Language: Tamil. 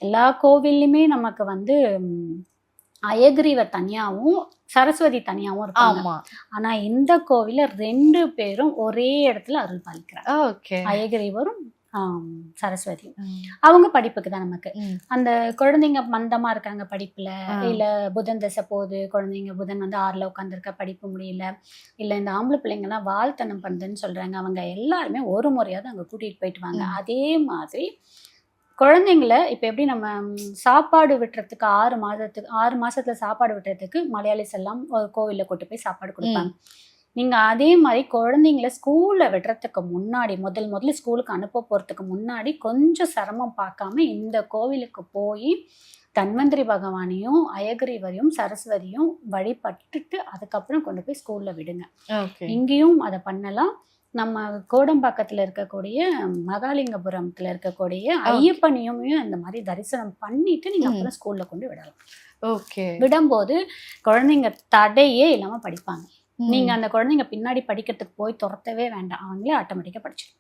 எல்லா கோவில்லையுமே நமக்கு வந்து அயகிரீவர் தனியாவும் சரஸ்வதி தனியாவும் இருப்பாங்க. ஆமா. ஆனா இந்த கோவில்ல 2 பேரும் ஒரே இடத்துல அருள் பாலிக்கிறாங்க. ஓகே. அயகிரீவரும் சரஸ்வதியும். அவங்க படிப்புக்கு தான் நமக்கு. அந்த குழந்தைங்க மந்தமா இருக்காங்க படிப்புல, இல்ல புதன் தசை போகுது, குழந்தைங்க புதன் வந்து 6ல உட்காந்துருக்க, படிப்பு முடியல, இல்ல இந்த ஆம்பளை பிள்ளைங்க எல்லாம் வாழ்த்தனம் பண்ணுதுன்னு சொல்றாங்க, அவங்க எல்லாருமே ஒரு முறையாவது அங்க கூட்டிட்டு போயிட்டு வாங்க. அதே மாதிரி குழந்தைங்கள இப்ப எப்படி நம்ம சாப்பாடு விட்டுறதுக்கு 6 மாசத்துல சாப்பாடு விட்டுறதுக்கு மலையாளிஸ் எல்லாம் ஒரு கோவில்ல கூட்டு போய் சாப்பாடு கொடுப்பாங்க. நீங்க அதே மாதிரி குழந்தைங்கள ஸ்கூல்ல விடுறதுக்கு முன்னாடி முதல்ல ஸ்கூலுக்கு அனுப்ப போறதுக்கு முன்னாடி கொஞ்சம் சிரமம் பார்க்காம இந்த கோவிலுக்கு போய் தன்வந்திரி பகவானையும் அயகிரிவரையும் சரஸ்வதியும் வழிபட்டுட்டு அதுக்கப்புறம் கொண்டு போய் ஸ்கூல்ல விடுங்க. இங்கேயும் அதை பண்ணலாம். நம்ம கோடம்பாக்கத்துல இருக்கக்கூடிய மகாலிங்கபுரத்துல இருக்கக்கூடிய ஐயப்பனையும் இந்த மாதிரி தரிசனம் பண்ணிட்டு நீங்க அப்புறம் ஸ்கூல்ல கொண்டு விடலாம். விடும்போது குழந்தைங்க தடையே இல்லாம படிப்பாங்க. நீங்க அந்த குழந்தைங்க பின்னாடி படிக்கிறதுக்கு போய் துரத்தவே வேண்டாம், அவங்களே ஆட்டோமேட்டிக்கா படிச்சிடும்.